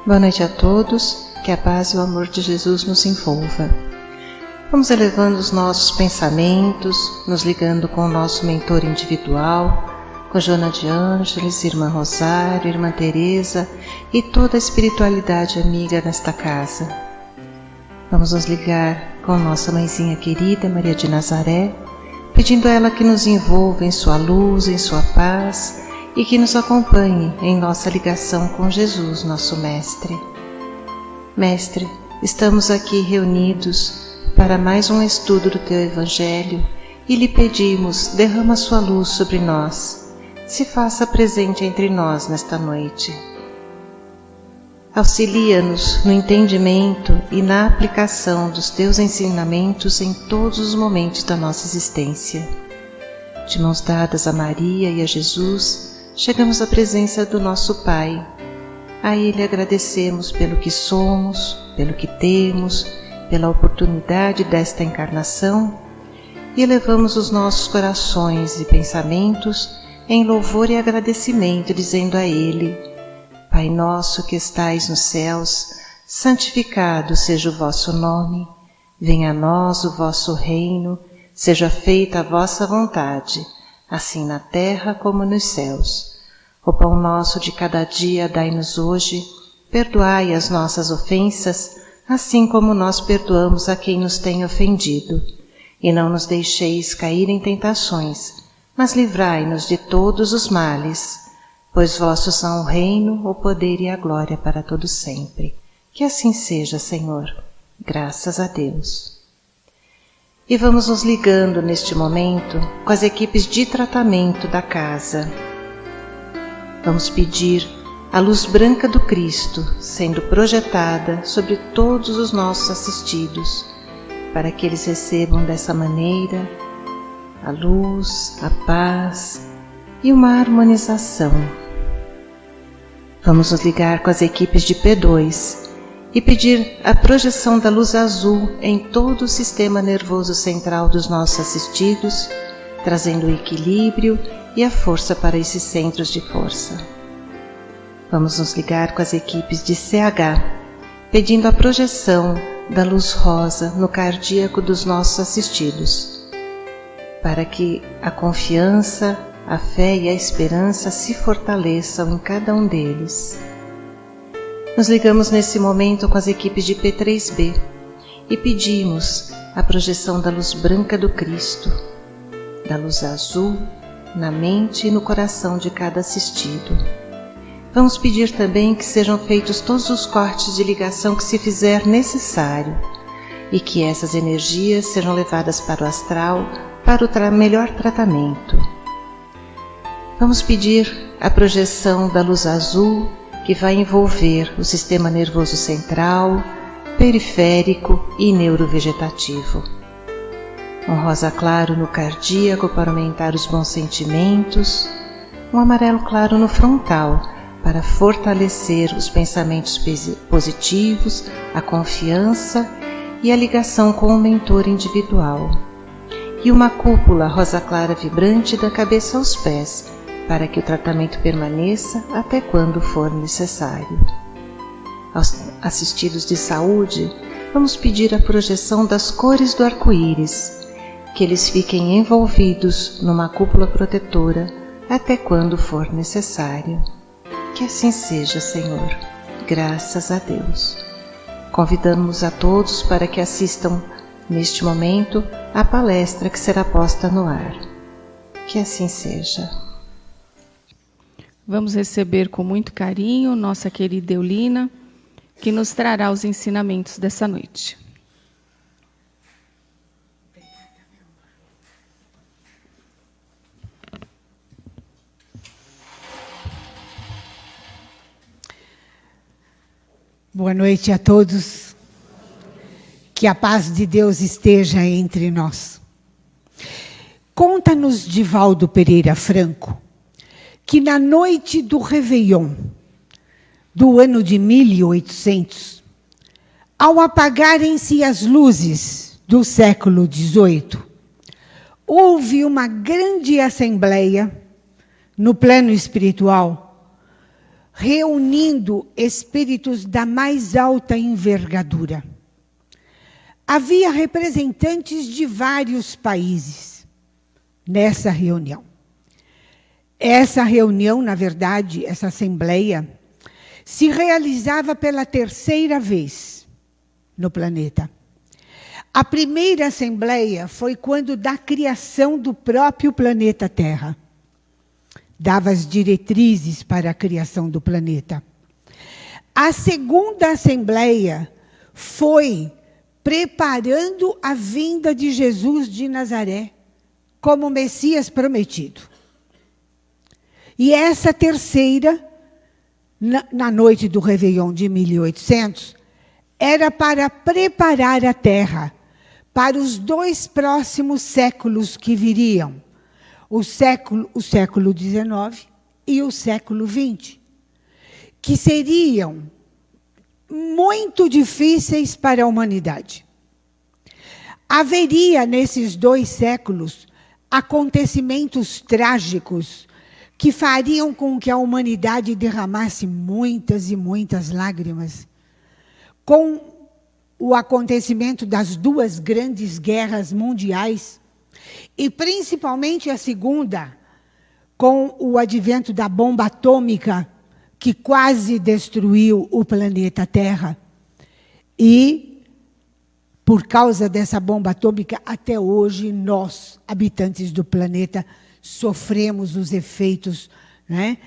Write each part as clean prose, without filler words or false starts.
Boa noite a todos, que a paz e o amor de Jesus nos envolva. Vamos elevando os nossos pensamentos, nos ligando com o nosso mentor individual, com Joana de Ângeles, Irmã Rosário, Irmã Teresa e toda a espiritualidade amiga nesta casa. Vamos nos ligar com nossa mãezinha querida, Maria de Nazaré, pedindo a ela que nos envolva em sua luz, em sua paz, e que nos acompanhe em nossa ligação com Jesus, nosso Mestre. Mestre, estamos aqui reunidos para mais um estudo do Teu Evangelho e lhe pedimos, derrama sua luz sobre nós, se faça presente entre nós nesta noite. Auxilia-nos no entendimento e na aplicação dos Teus ensinamentos em todos os momentos da nossa existência. De mãos dadas a Maria e a Jesus, chegamos à presença do nosso Pai. A Ele agradecemos pelo que somos, pelo que temos, pela oportunidade desta encarnação e elevamos os nossos corações e pensamentos em louvor e agradecimento, dizendo a Ele: Pai nosso que estais nos céus, santificado seja o vosso nome, venha a nós o vosso reino, seja feita a vossa vontade, assim na terra como nos céus. O pão nosso de cada dia dai-nos hoje, perdoai as nossas ofensas, assim como nós perdoamos a quem nos tem ofendido. E não nos deixeis cair em tentações, mas livrai-nos de todos os males, pois vossos são o reino, o poder e a glória para todo sempre. Que assim seja, Senhor. Graças a Deus. E vamos nos ligando neste momento com as equipes de tratamento da casa. Vamos pedir a luz branca do Cristo sendo projetada sobre todos os nossos assistidos, para que eles recebam dessa maneira a luz, a paz e uma harmonização. Vamos nos ligar com as equipes de P2 e pedir a projeção da luz azul em todo o sistema nervoso central dos nossos assistidos, trazendo o equilíbrio e a força para esses centros de força. Vamos nos ligar com as equipes de CH, pedindo a projeção da luz rosa no cardíaco dos nossos assistidos, para que a confiança, a fé e a esperança se fortaleçam em cada um deles. Nos ligamos nesse momento com as equipes de P3B e pedimos a projeção da luz branca do Cristo, da luz azul, na mente e no coração de cada assistido. Vamos pedir também que sejam feitos todos os cortes de ligação que se fizer necessário e que essas energias sejam levadas para o astral para o melhor tratamento. Vamos pedir a projeção da luz azul que vai envolver o sistema nervoso central, periférico e neurovegetativo. Um rosa claro no cardíaco para aumentar os bons sentimentos, um amarelo claro no frontal para fortalecer os pensamentos positivos, a confiança e a ligação com o mentor individual, e uma cúpula rosa clara vibrante da cabeça aos pés para que o tratamento permaneça até quando for necessário. Aos assistidos de saúde, vamos pedir a projeção das cores do arco-íris, que eles fiquem envolvidos numa cúpula protetora até quando for necessário. Que assim seja, Senhor. Graças a Deus. Convidamos a todos para que assistam, neste momento, à palestra que será posta no ar. Que assim seja. Vamos receber com muito carinho nossa querida Eulina, que nos trará os ensinamentos dessa noite. Boa noite a todos. Que a paz de Deus esteja entre nós. Conta-nos Divaldo Pereira Franco que na noite do Réveillon do ano de 1800, ao apagarem-se as luzes do século XVIII, houve uma grande assembleia no plano espiritual reunindo espíritos da mais alta envergadura. Havia representantes de vários países nessa reunião. Essa reunião, na verdade, essa assembleia, se realizava pela terceira vez no planeta. A primeira assembleia foi quando da criação do próprio planeta Terra. Dava as diretrizes para a criação do planeta. A segunda assembleia foi preparando a vinda de Jesus de Nazaré como Messias prometido. E essa terceira, na noite do Réveillon de 1800, era para preparar a Terra para os 2 próximos séculos que viriam, o século XIX e o século XX, que seriam muito difíceis para a humanidade. Haveria, nesses 2 séculos, acontecimentos trágicos que fariam com que a humanidade derramasse muitas e muitas lágrimas. Com o acontecimento das 2 grandes guerras mundiais, e principalmente a segunda, com o advento da bomba atômica, que quase destruiu o planeta Terra. E, por causa dessa bomba atômica, até hoje, nós, habitantes do planeta, sofremos os efeitos, né,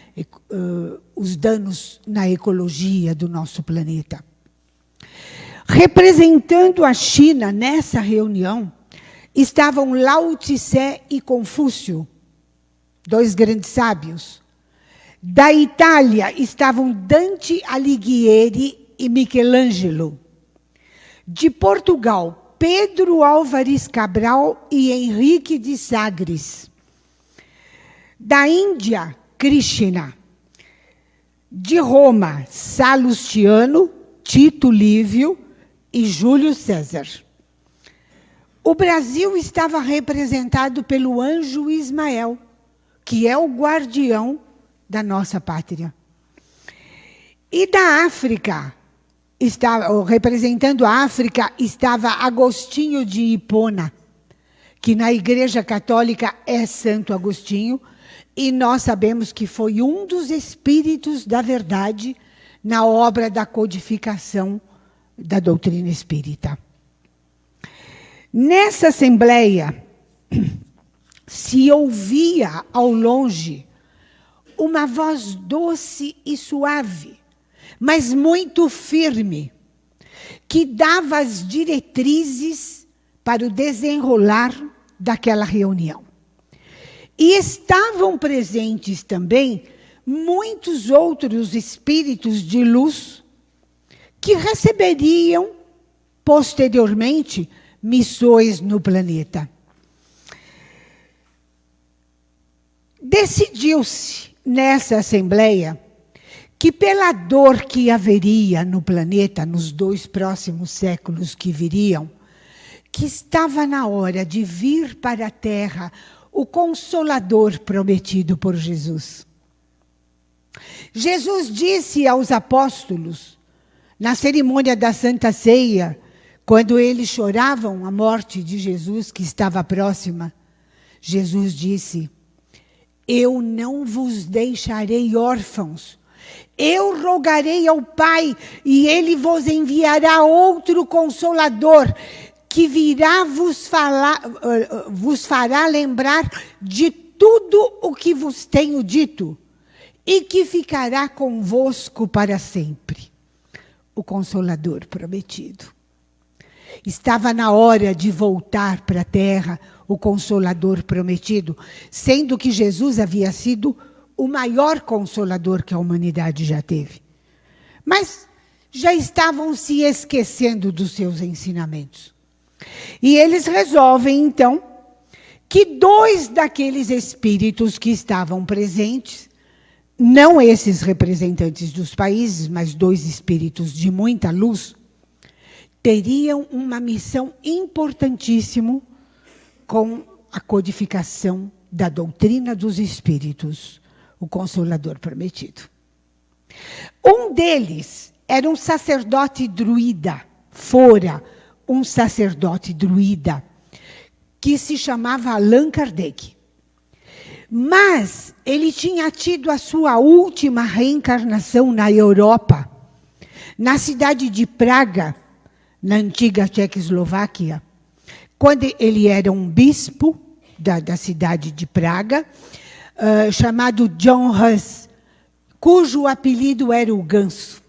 os danos na ecologia do nosso planeta. Representando a China nessa reunião, estavam Lao Tse e Confúcio, 2 grandes sábios. Da Itália estavam Dante Alighieri e Michelangelo. De Portugal, Pedro Álvares Cabral e Henrique de Sagres. Da Índia, Krishna. De Roma, Salustiano, Tito Livio e Júlio César. O Brasil estava representado pelo anjo Ismael, que é o guardião da nossa pátria. E da África, representando a África, estava Agostinho de Hipona, que na Igreja Católica é Santo Agostinho, e nós sabemos que foi um dos espíritos da verdade na obra da codificação da doutrina espírita. Nessa assembleia, se ouvia ao longe uma voz doce e suave, mas muito firme, que dava as diretrizes para o desenrolar daquela reunião. E estavam presentes também muitos outros espíritos de luz que receberiam, posteriormente, missões no planeta. Decidiu-se nessa assembleia que pela dor que haveria no planeta nos 2 próximos séculos que viriam, que estava na hora de vir para a Terra o Consolador prometido por Jesus. Jesus disse aos apóstolos, na cerimônia da Santa Ceia, quando eles choravam a morte de Jesus, que estava próxima, Jesus disse: eu não vos deixarei órfãos. Eu rogarei ao Pai, e Ele vos enviará outro Consolador, que virá vos fará lembrar de tudo o que vos tenho dito, e que ficará convosco para sempre. O Consolador prometido. Estava na hora de voltar para a Terra o Consolador prometido, sendo que Jesus havia sido o maior Consolador que a humanidade já teve. Mas já estavam se esquecendo dos seus ensinamentos. E eles resolvem, então, que 2 daqueles espíritos que estavam presentes, não esses representantes dos países, mas 2 espíritos de muita luz, teriam uma missão importantíssima com a codificação da doutrina dos espíritos, o Consolador prometido. Um deles era um sacerdote druida, fora um sacerdote druida, que se chamava Allan Kardec. Mas ele tinha tido a sua última reencarnação na Europa, na cidade de Praga, na antiga Tchecoslováquia, quando ele era um bispo da cidade de Praga, chamado John Hus, cujo apelido era o Ganso,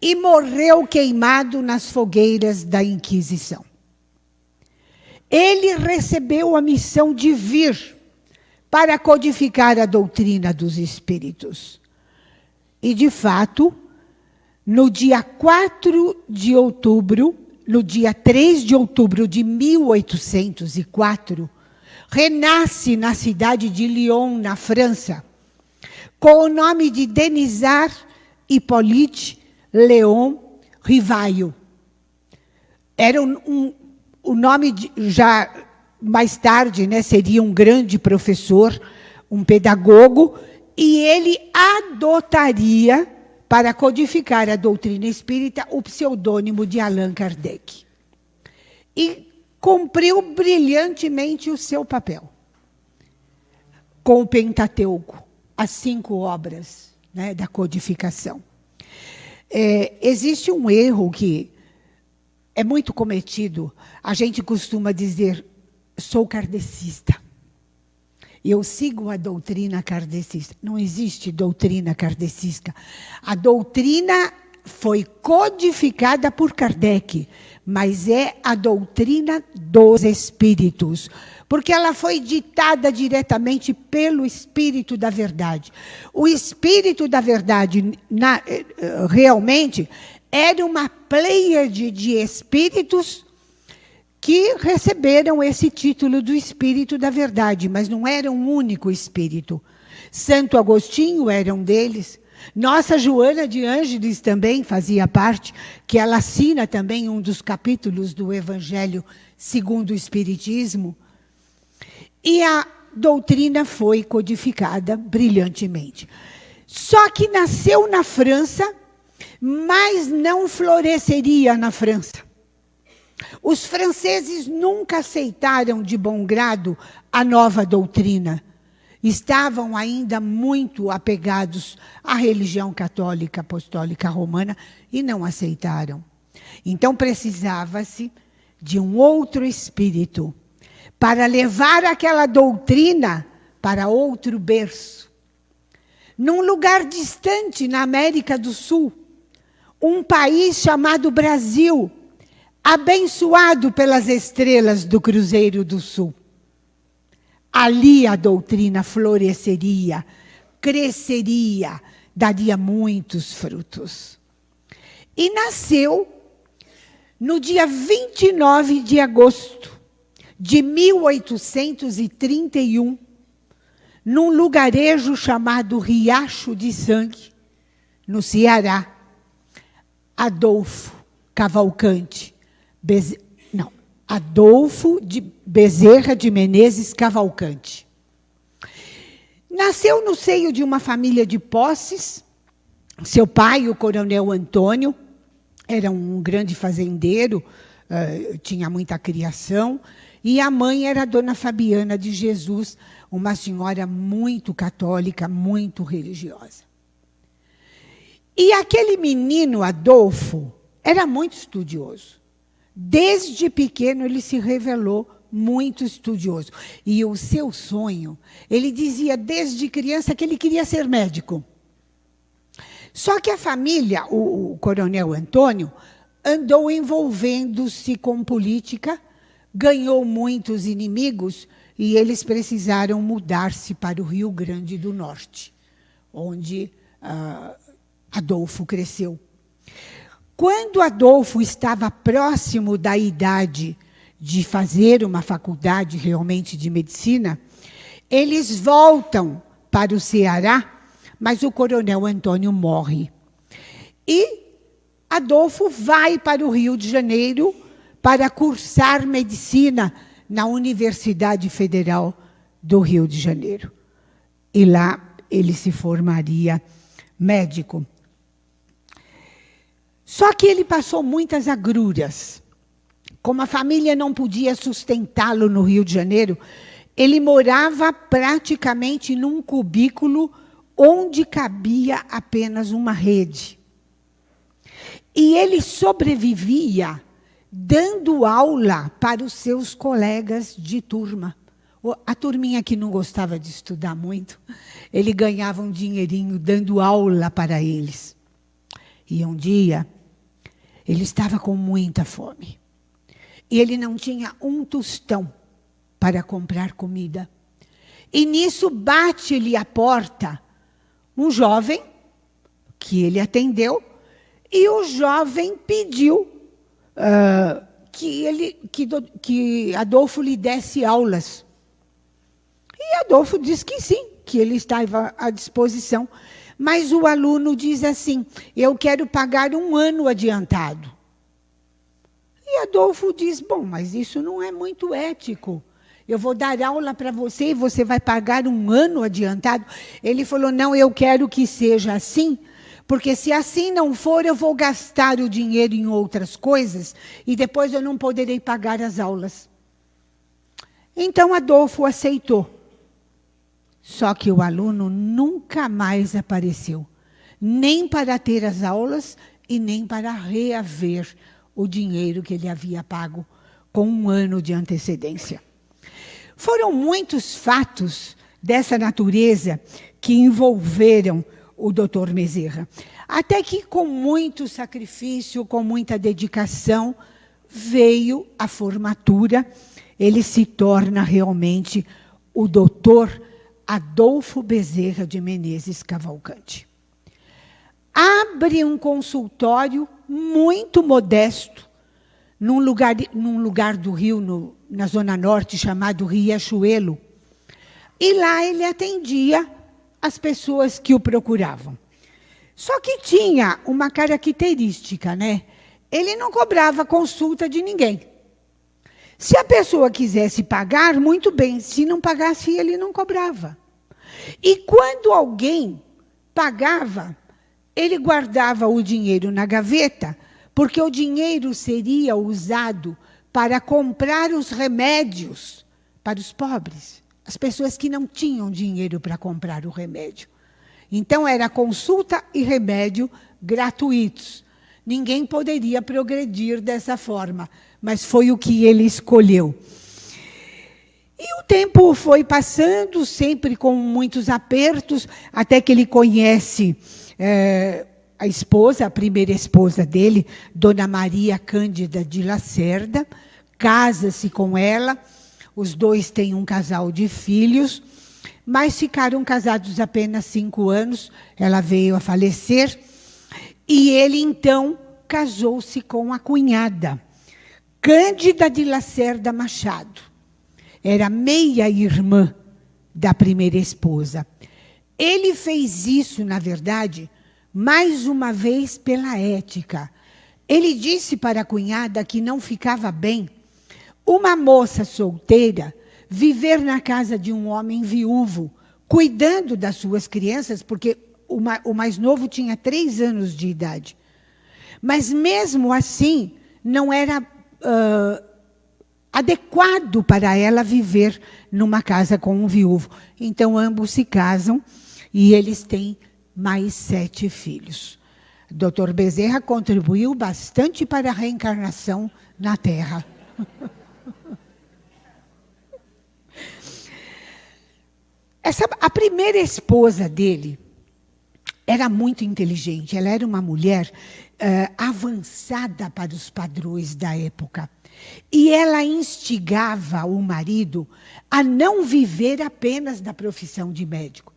e morreu queimado nas fogueiras da Inquisição. Ele recebeu a missão de vir para codificar a doutrina dos espíritos. E, de fato, no dia 4 de outubro, no dia 3 de outubro de 1804, renasce na cidade de Lyon, na França, com o nome de Denisard Hippolyte Léon Rivaio. Era o nome já mais tarde, né, seria um grande professor, um pedagogo, e ele adotaria, para codificar a doutrina espírita, o pseudônimo de Allan Kardec. E cumpriu brilhantemente o seu papel, com o Pentateuco, as 5 obras, né, da codificação. Existe um erro que é muito cometido. A gente costuma dizer, sou kardecista. Eu sigo a doutrina kardecista. Não existe doutrina kardecista. A doutrina foi codificada por Kardec, mas é a doutrina dos espíritos, porque ela foi ditada diretamente pelo Espírito da Verdade. O Espírito da Verdade, realmente, era uma pleiade de espíritos que receberam esse título do Espírito da Verdade, mas não era um único espírito. Santo Agostinho era um deles. Nossa Joana de Ângeles também fazia parte, que ela assina também um dos capítulos do Evangelho segundo o Espiritismo. E a doutrina foi codificada brilhantemente. Só que nasceu na França, mas não floresceria na França. Os franceses nunca aceitaram de bom grado a nova doutrina. Estavam ainda muito apegados à religião católica apostólica romana e não aceitaram. Então precisava-se de um outro espírito para levar aquela doutrina para outro berço. Num lugar distante, na América do Sul, um país chamado Brasil, abençoado pelas estrelas do Cruzeiro do Sul. Ali a doutrina floresceria, cresceria, daria muitos frutos. E nasceu no dia 29 de agosto de 1831, num lugarejo chamado Riacho de Sangue, no Ceará, Adolfo Cavalcante, Adolfo de Bezerra de Menezes Cavalcante. Nasceu no seio de uma família de posses. Seu pai, o coronel Antônio, era um grande fazendeiro, tinha muita criação, e a mãe era a dona Fabiana de Jesus, uma senhora muito católica, muito religiosa. E aquele menino, Adolfo, era muito estudioso. Desde pequeno ele se revelou muito estudioso. E o seu sonho, ele dizia desde criança que ele queria ser médico. Só que a família, o coronel Antônio, andou envolvendo-se com política, ganhou muitos inimigos e eles precisaram mudar-se para o Rio Grande do Norte, onde Adolfo cresceu. Quando Adolfo estava próximo da idade de fazer uma faculdade realmente de medicina, eles voltam para o Ceará, mas o coronel Antônio morre. E Adolfo vai para o Rio de Janeiro para cursar medicina na Universidade Federal do Rio de Janeiro. E lá ele se formaria médico. Só que ele passou muitas agruras. Como a família não podia sustentá-lo no Rio de Janeiro, ele morava praticamente num cubículo onde cabia apenas uma rede. E ele sobrevivia dando aula para os seus colegas de turma. A turminha que não gostava de estudar muito, ele ganhava um dinheirinho dando aula para eles. E um dia, ele estava com muita fome. E ele não tinha um tostão para comprar comida. E nisso bate-lhe à porta um jovem, que ele atendeu, e o jovem pediu que Adolfo lhe desse aulas. E Adolfo disse que sim, que ele estava à disposição. Mas o aluno diz assim: eu quero pagar 1 ano adiantado. E Adolfo diz: bom, mas isso não é muito ético. Eu vou dar aula para você e você vai pagar 1 ano adiantado? Ele falou: não, eu quero que seja assim, porque se assim não for, eu vou gastar o dinheiro em outras coisas e depois eu não poderei pagar as aulas. Então Adolfo aceitou. Só que o aluno nunca mais apareceu, nem para ter as aulas e nem para reaver o dinheiro que ele havia pago com 1 ano de antecedência. Foram muitos fatos dessa natureza que envolveram o Dr. Bezerra. Até que, com muito sacrifício, com muita dedicação, veio a formatura. Ele se torna realmente o Dr. Adolfo Bezerra de Menezes Cavalcante. Abre um consultório muito modesto, num lugar do Rio, na Zona Norte, chamado Riachuelo. E lá ele atendia as pessoas que o procuravam. Só que tinha uma característica, né? Ele não cobrava consulta de ninguém. Se a pessoa quisesse pagar, muito bem. Se não pagasse, ele não cobrava. E quando alguém pagava, ele guardava o dinheiro na gaveta, porque o dinheiro seria usado para comprar os remédios para os pobres, as pessoas que não tinham dinheiro para comprar o remédio. Então, era consulta e remédio gratuitos. Ninguém poderia progredir dessa forma, mas foi o que ele escolheu. E o tempo foi passando, sempre com muitos apertos, até que ele conhece a esposa, a primeira esposa dele, Dona Maria Cândida de Lacerda, casa-se com ela, os dois têm um casal de filhos, mas ficaram casados apenas 5 anos, ela veio a falecer, e ele então casou-se com a cunhada, Cândida de Lacerda Machado. Era meia-irmã da primeira esposa. Ele fez isso, na verdade, mais uma vez pela ética. Ele disse para a cunhada que não ficava bem uma moça solteira viver na casa de um homem viúvo, cuidando das suas crianças, porque o mais novo tinha 3 anos de idade. Mas mesmo assim, não era adequado para ela viver numa casa com um viúvo. Então, ambos se casam e eles têm mais 7 filhos. Dr. Bezerra contribuiu bastante para a reencarnação na Terra. A primeira esposa dele era muito inteligente. Ela era uma mulher avançada para os padrões da época. E ela instigava o marido a não viver apenas da profissão de médico.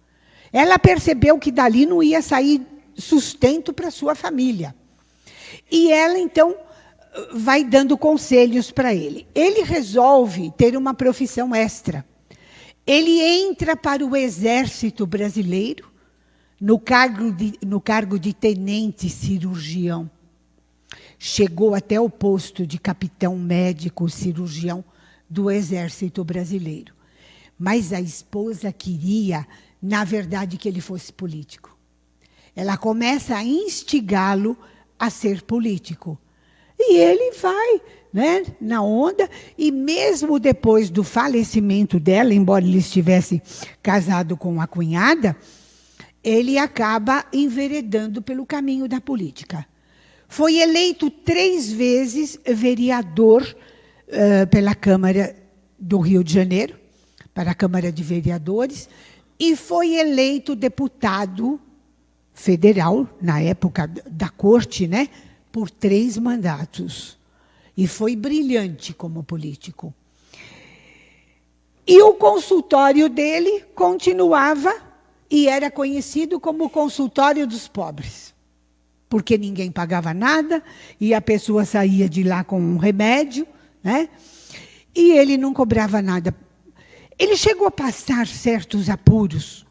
Ela percebeu que dali não ia sair sustento para sua família. E ela, então, vai dando conselhos para ele. Ele resolve ter uma profissão extra. Ele entra para o Exército Brasileiro, no cargo de tenente cirurgião. Chegou até o posto de capitão médico cirurgião do Exército Brasileiro. Mas a esposa queria, na verdade, que ele fosse político. Ela começa a instigá-lo a ser político. E ele vai, né, na onda, e mesmo depois do falecimento dela, embora ele estivesse casado com a cunhada, ele acaba enveredando pelo caminho da política. Foi eleito 3 vezes vereador pela Câmara do Rio de Janeiro, para a Câmara de Vereadores, e foi eleito deputado federal, na época da corte, né, por 3 mandatos. E foi brilhante como político. E o consultório dele continuava e era conhecido como o consultório dos pobres. Porque ninguém pagava nada e a pessoa saía de lá com um remédio, né? E ele não cobrava nada. Ele chegou a passar certos apuros.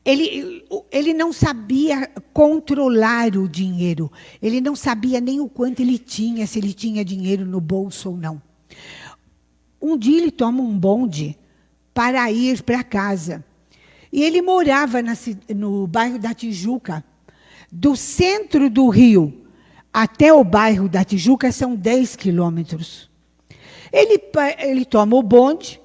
Ele não sabia controlar o dinheiro. Ele não sabia nem o quanto ele tinha, se ele tinha dinheiro no bolso ou não. Um dia ele toma um bonde para ir para casa. E ele morava no bairro da Tijuca. Do centro do Rio até o bairro da Tijuca são 10 quilômetros. Ele toma o bonde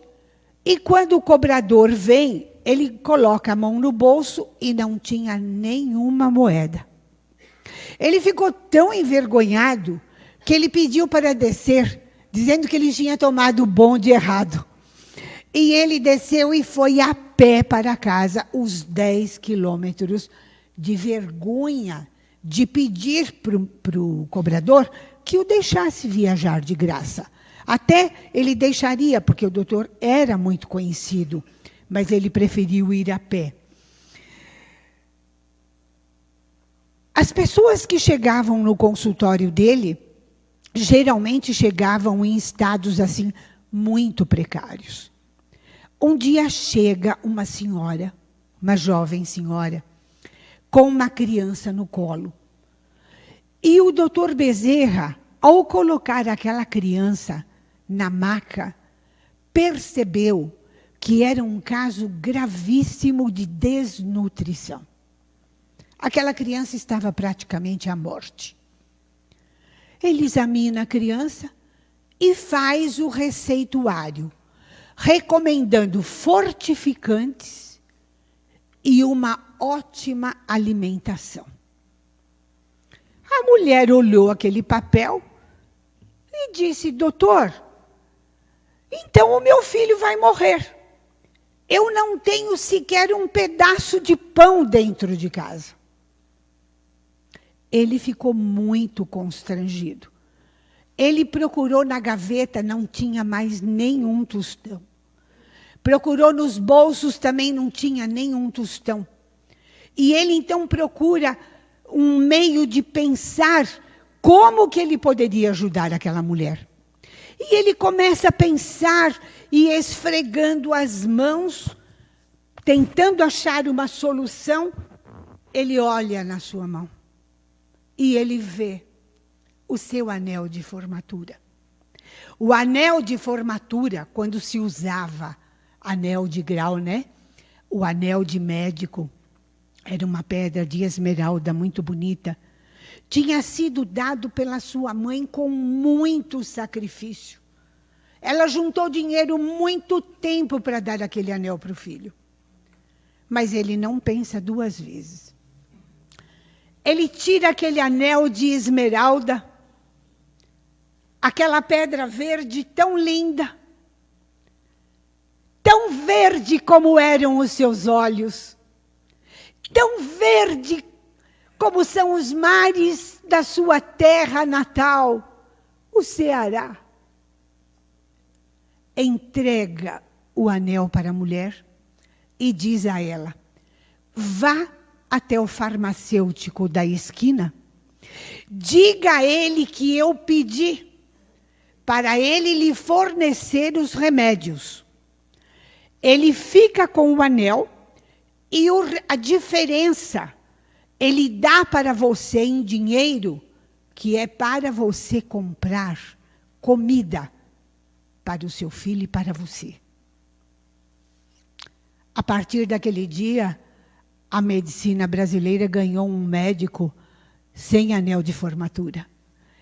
e quando o cobrador vem, ele coloca a mão no bolso e não tinha nenhuma moeda. Ele ficou tão envergonhado que ele pediu para descer, dizendo que ele tinha tomado o bonde errado. E ele desceu e foi a pé para casa, os 10 quilômetros, de vergonha de pedir para o cobrador que o deixasse viajar de graça. Até ele deixaria, porque o doutor era muito conhecido, mas ele preferiu ir a pé. As pessoas que chegavam no consultório dele, geralmente chegavam em estados assim, muito precários. Um dia chega uma senhora, uma jovem senhora, com uma criança no colo. E o doutor Bezerra, ao colocar aquela criança na maca, percebeu que era um caso gravíssimo de desnutrição. Aquela criança estava praticamente à morte. Ele examina a criança e faz o receituário, recomendando fortificantes e uma ótima alimentação. A mulher olhou aquele papel e disse: doutor, então o meu filho vai morrer. Eu não tenho sequer um pedaço de pão dentro de casa. Ele ficou muito constrangido. Ele procurou na gaveta, não tinha mais nenhum tostão. Procurou nos bolsos, também não tinha nenhum tostão. E ele então procura um meio de pensar como que ele poderia ajudar aquela mulher. E ele começa a pensar e esfregando as mãos, tentando achar uma solução. Ele olha na sua mão e ele vê o seu anel de formatura. O anel de formatura, quando se usava anel de grau, né? O anel de médico, era uma pedra de esmeralda muito bonita. Tinha sido dado pela sua mãe com muito sacrifício. Ela juntou dinheiro muito tempo para dar aquele anel para o filho. Mas ele não pensa 2 vezes. Ele tira aquele anel de esmeralda, aquela pedra verde tão linda, tão verde como eram os seus olhos, tão verde como são os mares da sua terra natal, o Ceará. Entrega o anel para a mulher e diz a ela: vá até o farmacêutico da esquina, diga a ele que eu pedi para ele lhe fornecer os remédios. Ele fica com o anel e a diferença ele dá para você em dinheiro, que é para você comprar comida para o seu filho e para você. A partir daquele dia, a medicina brasileira ganhou um médico sem anel de formatura,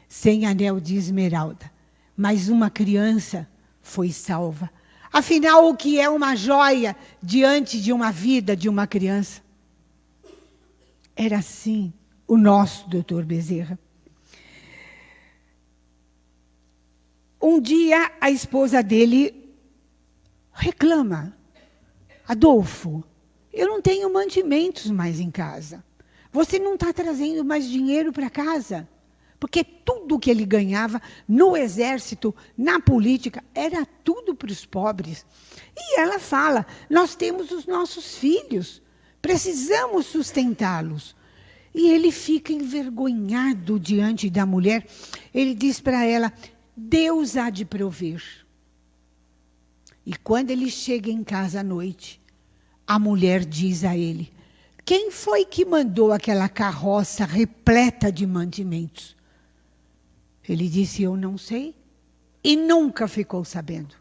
sem anel de esmeralda. Mas uma criança foi salva. Afinal, o que é uma joia diante de uma vida de uma criança? Era assim o nosso doutor Bezerra. Um dia, a esposa dele reclama: Adolfo, eu não tenho mantimentos mais em casa. Você não está trazendo mais dinheiro para casa. Porque tudo que ele ganhava no exército, na política, era tudo para os pobres. E ela fala: nós temos os nossos filhos, precisamos sustentá-los. E ele fica envergonhado diante da mulher. Ele diz para ela: Deus há de prover. E quando ele chega em casa à noite, a mulher diz a ele: quem foi que mandou aquela carroça repleta de mantimentos? Ele disse: eu não sei. E nunca ficou sabendo.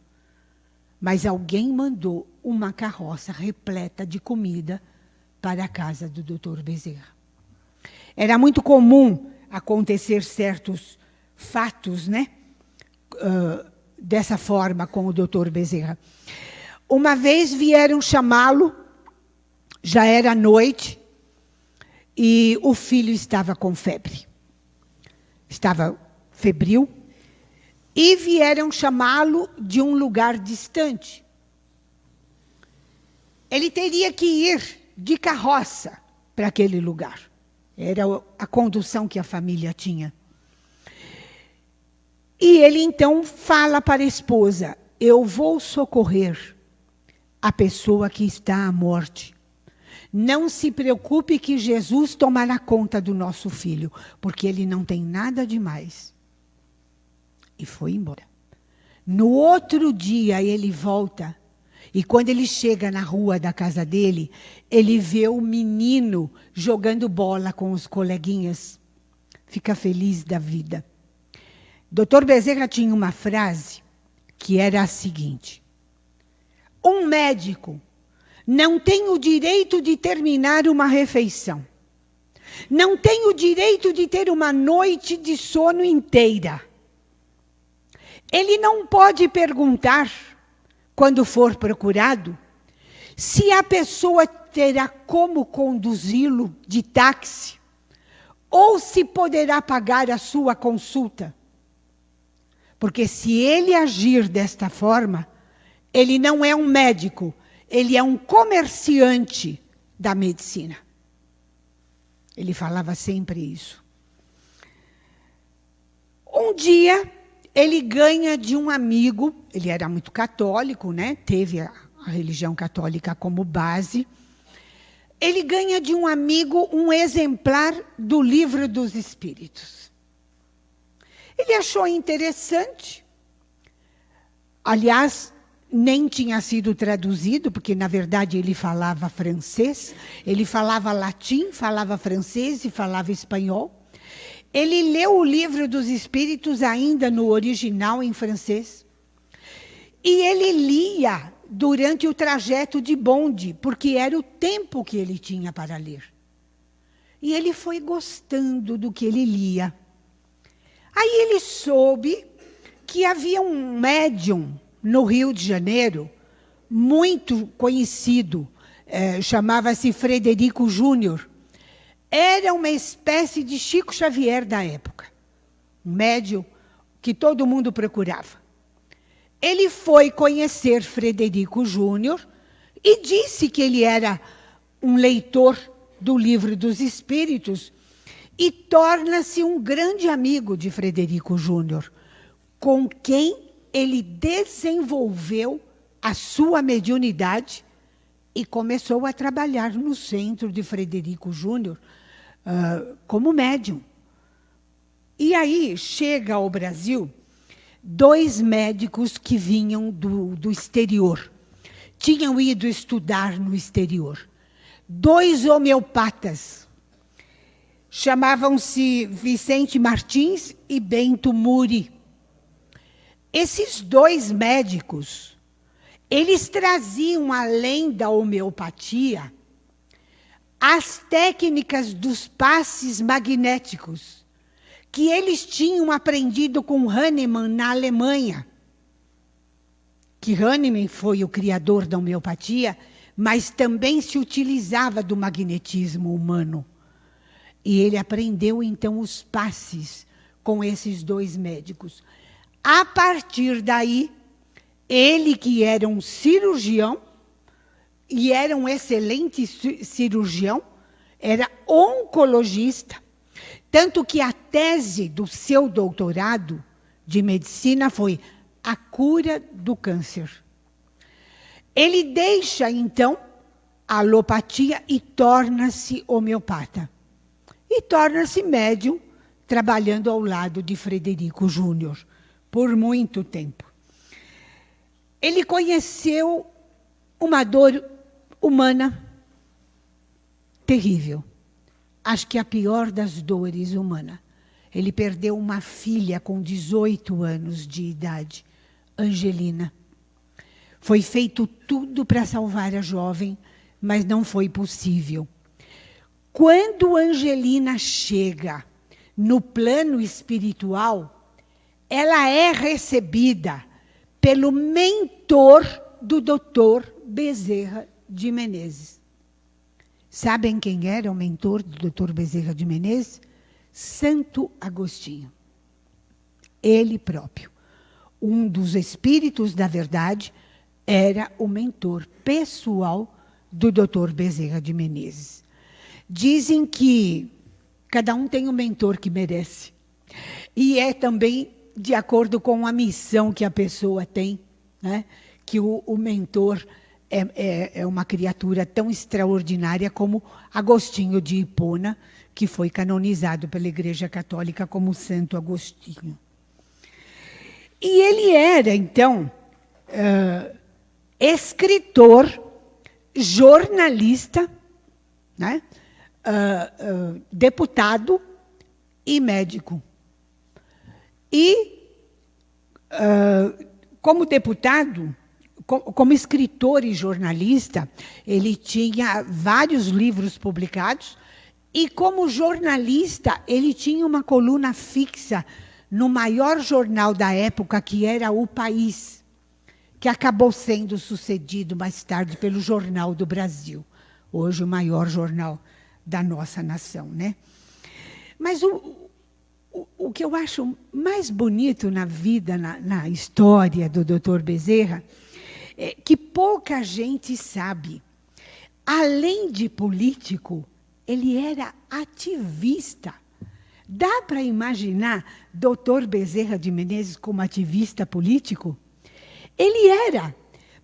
Mas alguém mandou uma carroça repleta de comida para a casa do Dr. Bezerra. Era muito comum acontecer certos fatos, né? Dessa forma com o Dr. Bezerra. Uma vez vieram chamá-lo, já era noite, e o filho estava com febre. Estava febril, e vieram chamá-lo de um lugar distante. Ele teria que ir de carroça para aquele lugar. Era a condução que a família tinha. E ele então fala para a esposa: eu vou socorrer a pessoa que está à morte. Não se preocupe que Jesus tomará conta do nosso filho, porque ele não tem nada demais. E foi embora. No outro dia ele volta, e quando ele chega na rua da casa dele, ele vê o menino jogando bola com os coleguinhas. Fica feliz da vida. Dr. Bezerra tinha uma frase que era a seguinte: um médico não tem o direito de terminar uma refeição. Não tem o direito de ter uma noite de sono inteira. Ele não pode perguntar, quando for procurado, se a pessoa terá como conduzi-lo de táxi ou se poderá pagar a sua consulta. Porque se ele agir desta forma, ele não é um médico, ele é um comerciante da medicina. Ele falava sempre isso. Um dia, ele ganha de um amigo, ele era muito católico, né? Teve a religião católica como base. Ele ganha de um amigo um exemplar do Livro dos Espíritos. Ele achou interessante. Aliás, nem tinha sido traduzido, porque, na verdade, ele falava francês. Ele falava latim, falava francês e falava espanhol. Ele leu o Livro dos Espíritos ainda no original em francês. E ele lia durante o trajeto de bonde, porque era o tempo que ele tinha para ler. E ele foi gostando do que ele lia. Aí ele soube que havia um médium no Rio de Janeiro, muito conhecido, chamava-se Frederico Júnior. Era uma espécie de Chico Xavier da época. Um médium que todo mundo procurava. Ele foi conhecer Frederico Júnior e disse que ele era um leitor do Livro dos Espíritos e torna-se um grande amigo de Frederico Júnior, com quem ele desenvolveu a sua mediunidade e começou a trabalhar no centro de Frederico Júnior como médium. E aí chega ao Brasil 2 médicos que vinham do exterior. Tinham ido estudar no exterior. 2 homeopatas. Chamavam-se Vicente Martins e Bento Muri. Esses 2 médicos, eles traziam, além da homeopatia, as técnicas dos passes magnéticos que eles tinham aprendido com Hahnemann na Alemanha. Que Hahnemann foi o criador da homeopatia, mas também se utilizava do magnetismo humano. E ele aprendeu, então, os passes com esses dois médicos. A partir daí, ele, que era um cirurgião, e era um excelente cirurgião, era oncologista, tanto que a tese do seu doutorado de medicina foi a cura do câncer. Ele deixa, então, a alopatia e torna-se homeopata. E torna-se médium, trabalhando ao lado de Frederico Júnior, por muito tempo. Ele conheceu uma dor humana terrível. Acho que a pior das dores humanas. Ele perdeu uma filha com 18 anos de idade, Angelina. Foi feito tudo para salvar a jovem, mas não foi possível. Quando Angelina chega no plano espiritual, ela é recebida pelo mentor do Dr. Bezerra de Menezes. Sabem quem era o mentor do Dr. Bezerra de Menezes? Santo Agostinho. Ele próprio. Um dos espíritos da verdade era o mentor pessoal do Dr. Bezerra de Menezes. Dizem que cada um tem o mentor que merece. E é também de acordo com a missão que a pessoa tem, né? Que o mentor é uma criatura tão extraordinária como Agostinho de Hipona, que foi canonizado pela Igreja Católica como Santo Agostinho. E ele era, então, escritor, jornalista, né? Deputado e médico. E, como deputado, como escritor e jornalista, ele tinha vários livros publicados, e como jornalista, ele tinha uma coluna fixa no maior jornal da época, que era O País, que acabou sendo sucedido mais tarde pelo Jornal do Brasil, hoje o maior jornal da nossa nação, né? Mas o que eu acho mais bonito na vida, na história do Dr. Bezerra, é que pouca gente sabe. Além de político, ele era ativista. Dá para imaginar Dr. Bezerra de Menezes como ativista político? Ele era,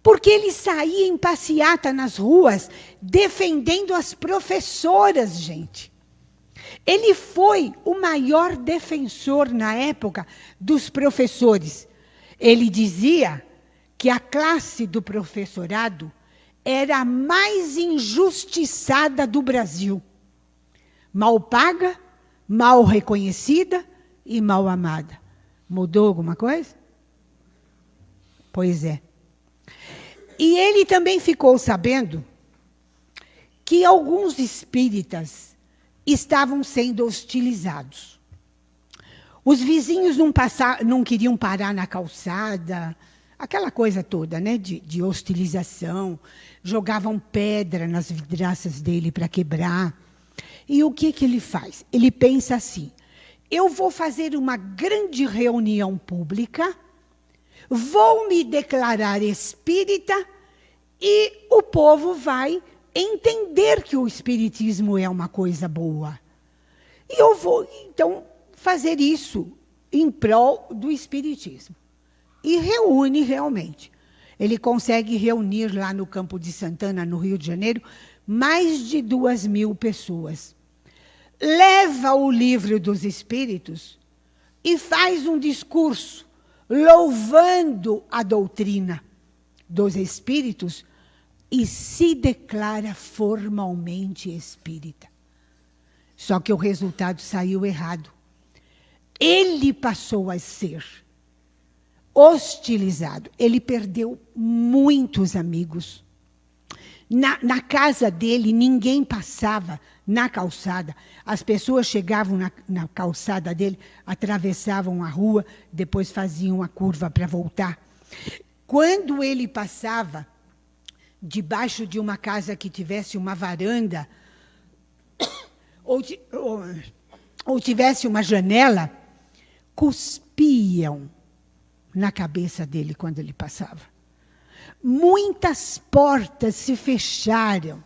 porque ele saía em passeata nas ruas defendendo as professoras, gente. Ele foi o maior defensor na época dos professores. Ele dizia que a classe do professorado era a mais injustiçada do Brasil. Mal paga, mal reconhecida e mal amada. Mudou alguma coisa? Pois é. E ele também ficou sabendo que alguns espíritas estavam sendo hostilizados. Os vizinhos não queriam parar na calçada, aquela coisa toda, né, de hostilização, jogavam pedra nas vidraças dele para quebrar. E o que ele faz? Ele pensa assim: eu vou fazer uma grande reunião pública, vou me declarar espírita e o povo vai entender que o espiritismo é uma coisa boa. E eu vou, então, fazer isso em prol do espiritismo. E reúne realmente. Ele consegue reunir lá no Campo de Santana, no Rio de Janeiro, mais de 2.000 pessoas. Leva o livro dos Espíritos e faz um discurso louvando a doutrina dos Espíritos e se declara formalmente espírita. Só que o resultado saiu errado. Ele passou a ser hostilizado. Ele perdeu muitos amigos. Na casa dele, ninguém passava na calçada. As pessoas chegavam na calçada dele, atravessavam a rua, depois faziam a curva para voltar. Quando ele passava debaixo de uma casa que tivesse uma varanda, ou tivesse uma janela, cuspiam na cabeça dele quando ele passava. Muitas portas se fecharam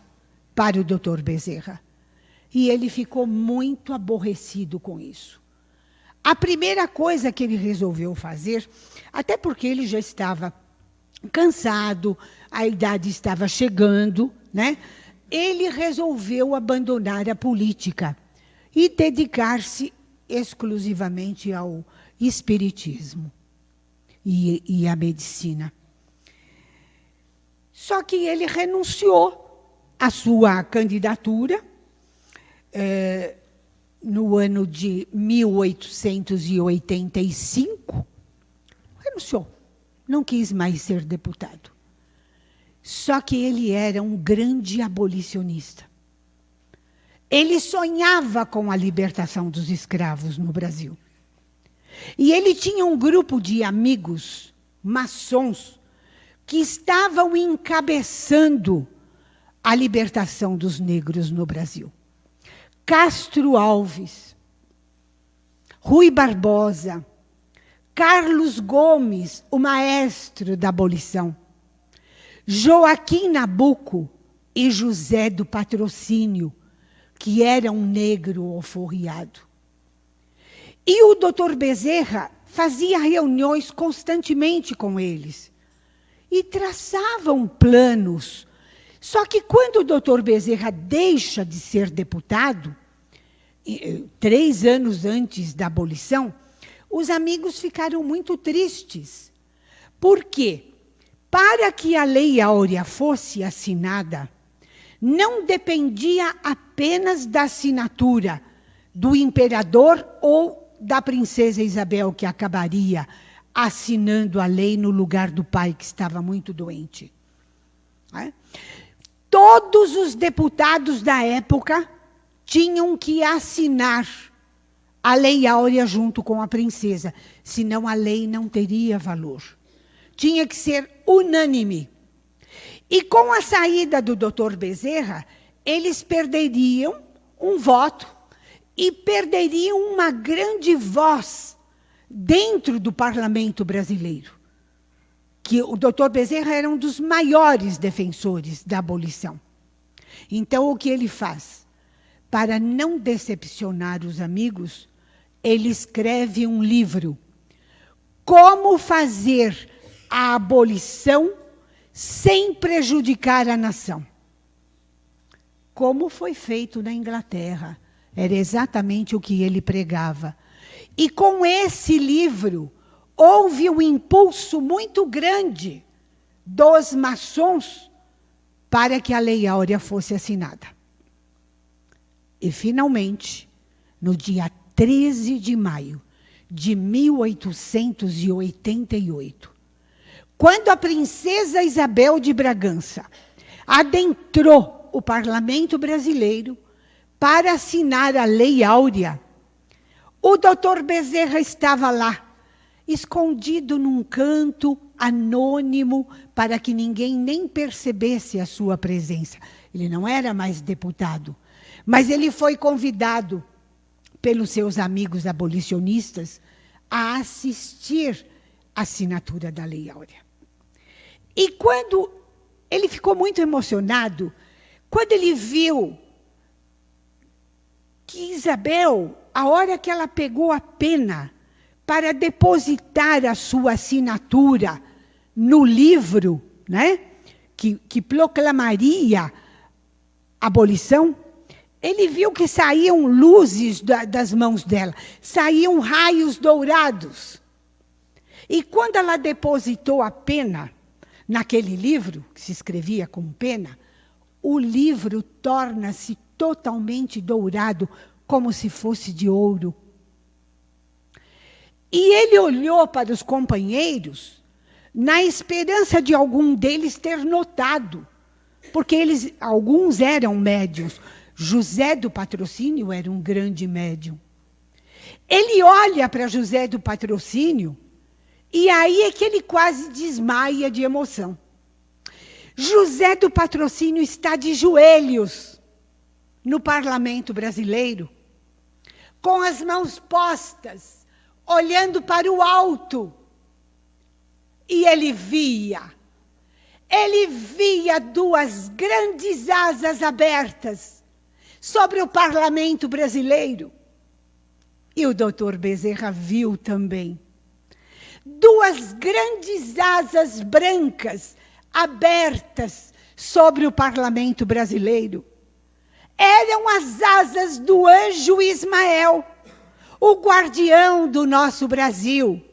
para o Dr. Bezerra. E ele ficou muito aborrecido com isso. A primeira coisa que ele resolveu fazer, até porque ele já estava cansado, a idade estava chegando, né? Ele resolveu abandonar a política e dedicar-se exclusivamente ao espiritismo e à medicina. Só que ele renunciou à sua candidatura no ano de 1885. Renunciou. Não quis mais ser deputado. Só que ele era um grande abolicionista. Ele sonhava com a libertação dos escravos no Brasil. E ele tinha um grupo de amigos maçons que estavam encabeçando a libertação dos negros no Brasil. Castro Alves, Rui Barbosa, Carlos Gomes, o maestro da abolição, Joaquim Nabuco e José do Patrocínio, que era um negro alforriado. E o Dr. Bezerra fazia reuniões constantemente com eles. E traçavam planos. Só que quando o Dr. Bezerra deixa de ser deputado, 3 anos antes da abolição, os amigos ficaram muito tristes. Por quê? Para que a Lei Áurea fosse assinada, não dependia apenas da assinatura do imperador ou da princesa Isabel, que acabaria assinando a lei no lugar do pai, que estava muito doente. Todos os deputados da época tinham que assinar a Lei Áurea junto com a princesa, senão a lei não teria valor. Tinha que ser unânime. E com a saída do Dr. Bezerra, eles perderiam um voto e perderiam uma grande voz dentro do parlamento brasileiro. Que o Dr. Bezerra era um dos maiores defensores da abolição. Então, o que ele faz? Para não decepcionar os amigos, ele escreve um livro. Como fazer a abolição sem prejudicar a nação. Como foi feito na Inglaterra. Era exatamente o que ele pregava. E com esse livro, houve um impulso muito grande dos maçons para que a Lei Áurea fosse assinada. E, finalmente, no dia 13 de maio de 1888, quando a princesa Isabel de Bragança adentrou o parlamento brasileiro para assinar a Lei Áurea, o Dr. Bezerra estava lá, escondido num canto, anônimo, para que ninguém nem percebesse a sua presença. Ele não era mais deputado, mas ele foi convidado pelos seus amigos abolicionistas a assistir à assinatura da Lei Áurea. E quando ele ficou muito emocionado, quando ele viu que Isabel, a hora que ela pegou a pena para depositar a sua assinatura no livro, né, que proclamaria a abolição, ele viu que saíam luzes das mãos dela, saíam raios dourados. E quando ela depositou a pena naquele livro, que se escrevia com pena, o livro torna-se totalmente dourado, como se fosse de ouro. E ele olhou para os companheiros, na esperança de algum deles ter notado porque alguns eram médiuns. José do Patrocínio era um grande médium. Ele olha para José do Patrocínio e aí é que ele quase desmaia de emoção. José do Patrocínio está de joelhos no parlamento brasileiro, com as mãos postas, olhando para o alto. E ele via duas grandes asas abertas sobre o parlamento brasileiro. E o doutor Bezerra viu também duas grandes asas brancas abertas sobre o parlamento brasileiro. Eram as asas do anjo Ismael, o guardião do nosso Brasil.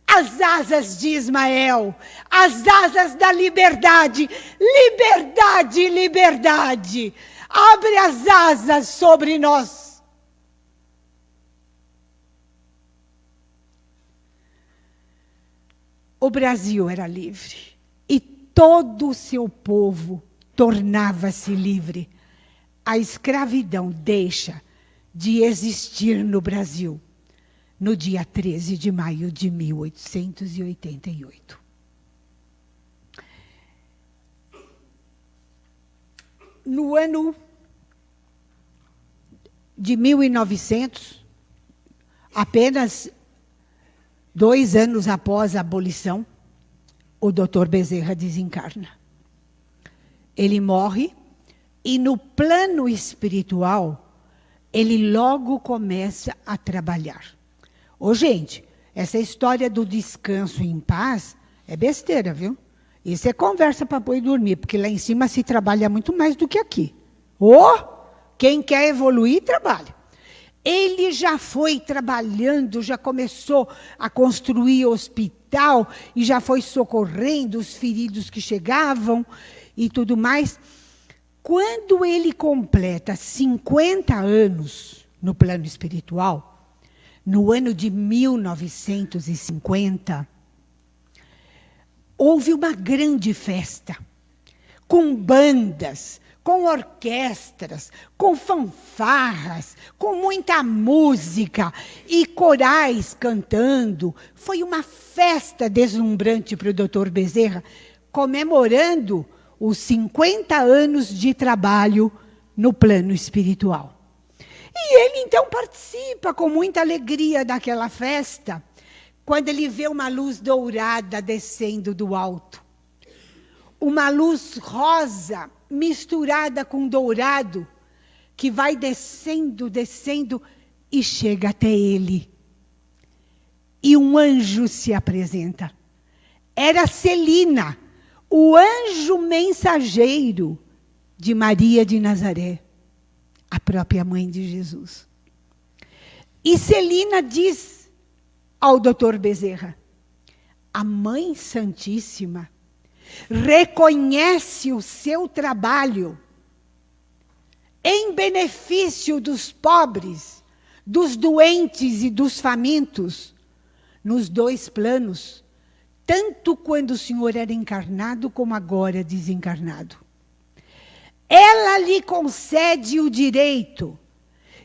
As asas de Ismael, as asas da liberdade. Liberdade, liberdade. Abre as asas sobre nós. O Brasil era livre e todo o seu povo tornava-se livre. A escravidão deixa de existir no Brasil no dia 13 de maio de 1888. No ano de 1900, apenas 2 anos após a abolição, o doutor Bezerra desencarna. Ele morre e no plano espiritual, ele logo começa a trabalhar. Ô, gente, essa história do descanso em paz é besteira, viu? Isso é conversa para pôr e dormir, porque lá em cima se trabalha muito mais do que aqui. Quem quer evoluir, trabalha. Ele já foi trabalhando, já começou a construir hospital e já foi socorrendo os feridos que chegavam e tudo mais. Quando ele completa 50 anos no plano espiritual, no ano de 1950, houve uma grande festa, com bandas, com orquestras, com fanfarras, com muita música e corais cantando. Foi uma festa deslumbrante para o doutor Bezerra, comemorando os 50 anos de trabalho no plano espiritual. E ele, então, participa com muita alegria daquela festa, quando ele vê uma luz dourada descendo do alto. Uma luz rosa misturada com dourado, que vai descendo, descendo, e chega até ele. E um anjo se apresenta. Era Celina, o anjo mensageiro de Maria de Nazaré, a própria mãe de Jesus. E Celina diz ao doutor Bezerra: a Mãe Santíssima reconhece o seu trabalho em benefício dos pobres, dos doentes e dos famintos, nos 2 planos, tanto quando o senhor era encarnado como agora desencarnado. Ela lhe concede o direito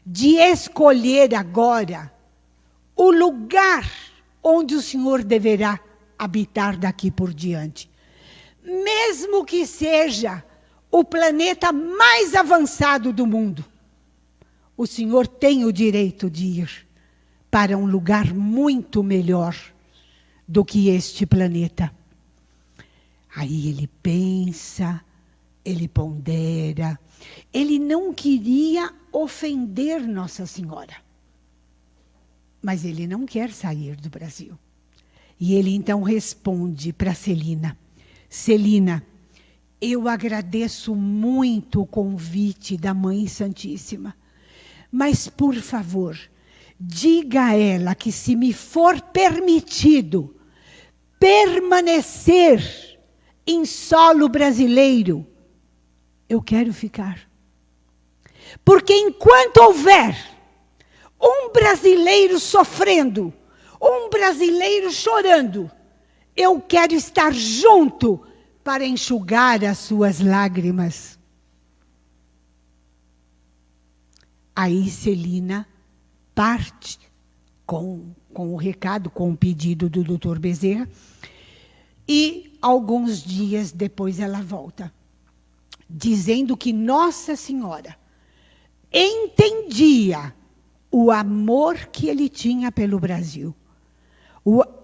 de escolher agora o lugar onde o senhor deverá habitar daqui por diante. Mesmo que seja o planeta mais avançado do mundo, o senhor tem o direito de ir para um lugar muito melhor do que este planeta. Aí ele pensa, ele pondera, ele não queria ofender Nossa Senhora. Mas ele não quer sair do Brasil. E ele então responde para Celina: Celina, eu agradeço muito o convite da Mãe Santíssima, mas, por favor, diga a ela que, se me for permitido permanecer em solo brasileiro, eu quero ficar. Porque enquanto houver um brasileiro sofrendo, um brasileiro chorando, eu quero estar junto para enxugar as suas lágrimas. Aí Celina parte com o recado, com o pedido do Dr. Bezerra, e alguns dias depois ela volta, dizendo que Nossa Senhora entendia o amor que ele tinha pelo Brasil.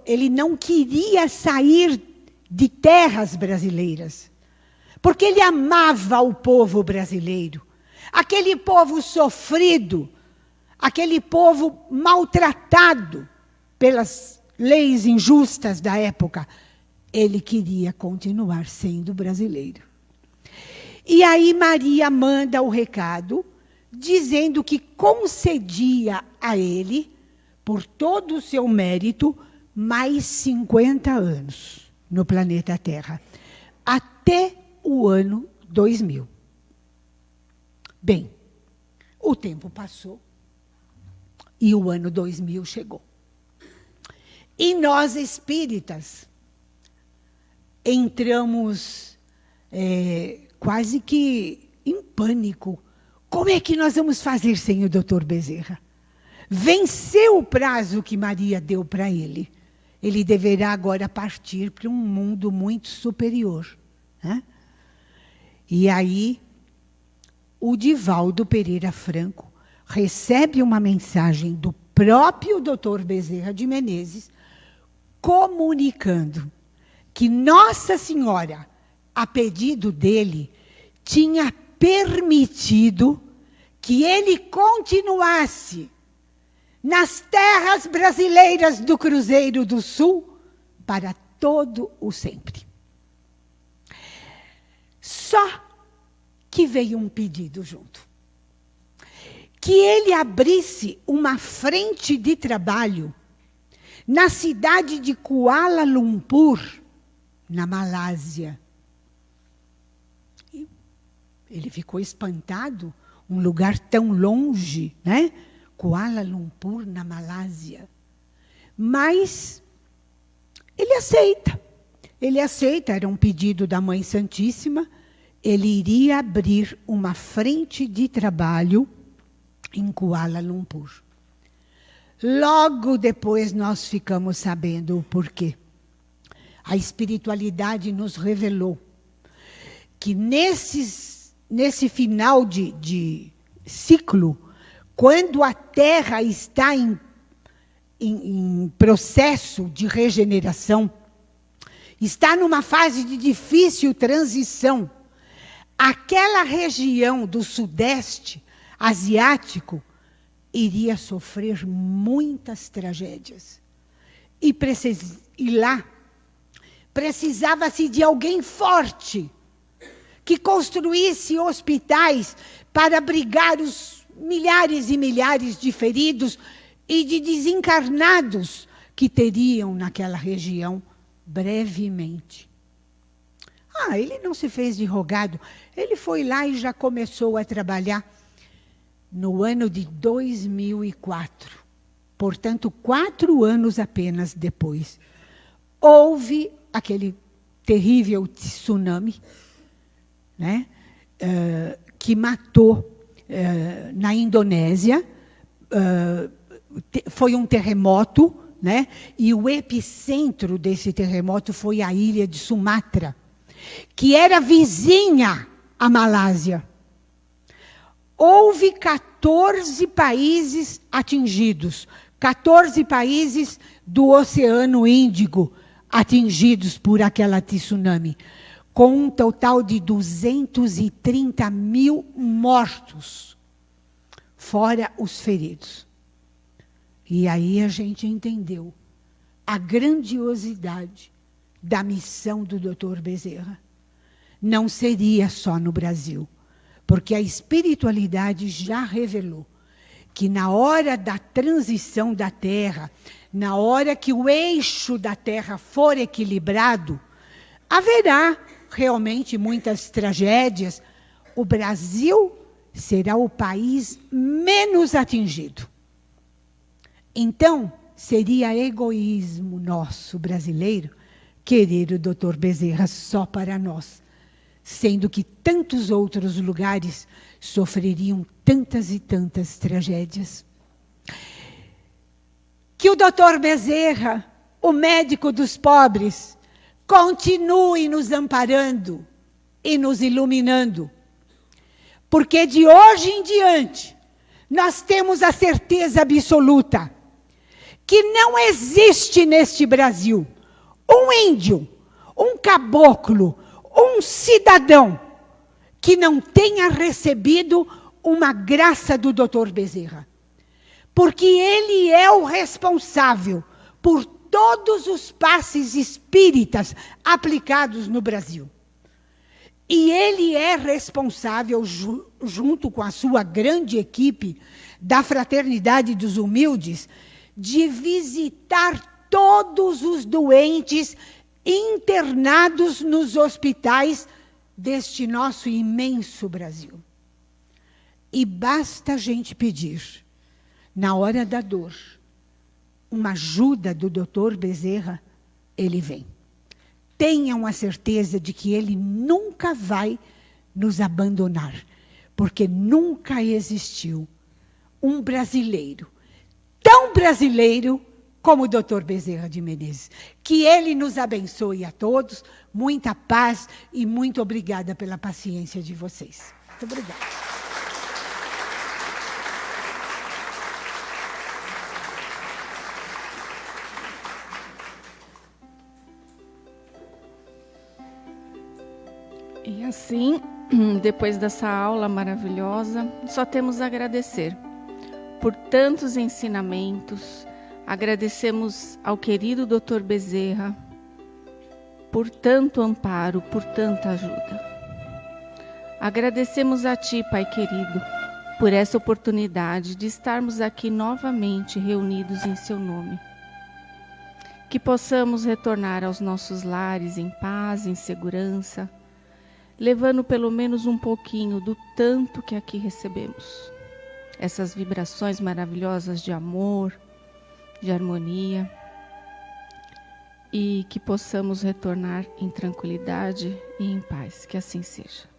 Ele não queria sair de terras brasileiras, porque ele amava o povo brasileiro, aquele povo sofrido, aquele povo maltratado pelas leis injustas da época. Ele queria continuar sendo brasileiro. E aí Maria manda o recado, dizendo que concedia a ele, por todo o seu mérito, mais 50 anos no planeta Terra, até o ano 2000. Bem, o tempo passou e o ano 2000 chegou. E nós, espíritas, entramos quase que em pânico. Como é que nós vamos fazer sem o Dr. Bezerra? Venceu o prazo que Maria deu para ele. Ele deverá agora partir para um mundo muito superior, né? E aí, o Divaldo Pereira Franco recebe uma mensagem do próprio Dr. Bezerra de Menezes, comunicando que Nossa Senhora, a pedido dele, tinha permitido que ele continuasse nas terras brasileiras do Cruzeiro do Sul para todo o sempre. Só que veio um pedido junto. Que ele abrisse uma frente de trabalho na cidade de Kuala Lumpur, na Malásia. E ele ficou espantado, um lugar tão longe, né? Kuala Lumpur, na Malásia. Mas ele aceita. Ele aceita, era um pedido da Mãe Santíssima. Ele iria abrir uma frente de trabalho em Kuala Lumpur. Logo depois nós ficamos sabendo o porquê. A espiritualidade nos revelou que nesse final de ciclo, quando a Terra está em processo de regeneração, está numa fase de difícil transição, aquela região do Sudeste asiático iria sofrer muitas tragédias. E lá precisava-se de alguém forte, que construísse hospitais para abrigar os milhares e milhares de feridos e de desencarnados que teriam naquela região brevemente. Ele não se fez de rogado. Ele foi lá e já começou a trabalhar no ano de 2004. Portanto, 4 anos apenas depois. Houve aquele terrível tsunami, né, que matou na Indonésia. Foi um terremoto, né, e o epicentro desse terremoto foi a ilha de Sumatra, que era vizinha à Malásia. Houve 14 países atingidos, 14 países do Oceano Índico atingidos por aquela tsunami, com um total de 230 mil mortos, fora os feridos. E aí a gente entendeu a grandiosidade da missão do Dr. Bezerra. Não seria só no Brasil, porque a espiritualidade já revelou que na hora da transição da Terra, na hora que o eixo da Terra for equilibrado, haverá realmente muitas tragédias. O Brasil será o país menos atingido. Então, seria egoísmo nosso, brasileiro, querer o Dr. Bezerra só para nós, sendo que tantos outros lugares sofreriam tantas e tantas tragédias. Que o Dr. Bezerra, o médico dos pobres, continue nos amparando e nos iluminando, porque de hoje em diante nós temos a certeza absoluta que não existe neste Brasil um índio, um caboclo, um cidadão que não tenha recebido uma graça do Dr. Bezerra. Porque ele é o responsável por todos os passes espíritas aplicados no Brasil. E ele é responsável, junto com a sua grande equipe da Fraternidade dos Humildes, de visitar todos os doentes internados nos hospitais deste nosso imenso Brasil. E basta a gente pedir, na hora da dor, uma ajuda do Dr. Bezerra, ele vem. Tenham a certeza de que ele nunca vai nos abandonar, porque nunca existiu um brasileiro, tão brasileiro como o Dr. Bezerra de Menezes. Que ele nos abençoe a todos, muita paz e muito obrigada pela paciência de vocês. Muito obrigada. E assim, depois dessa aula maravilhosa, só temos a agradecer por tantos ensinamentos. Agradecemos ao querido Dr. Bezerra por tanto amparo, por tanta ajuda. Agradecemos a Ti, Pai querido, por essa oportunidade de estarmos aqui novamente reunidos em Seu nome. Que possamos retornar aos nossos lares em paz, em segurança, levando pelo menos um pouquinho do tanto que aqui recebemos. Essas vibrações maravilhosas de amor, de harmonia, e que possamos retornar em tranquilidade e em paz. Que assim seja.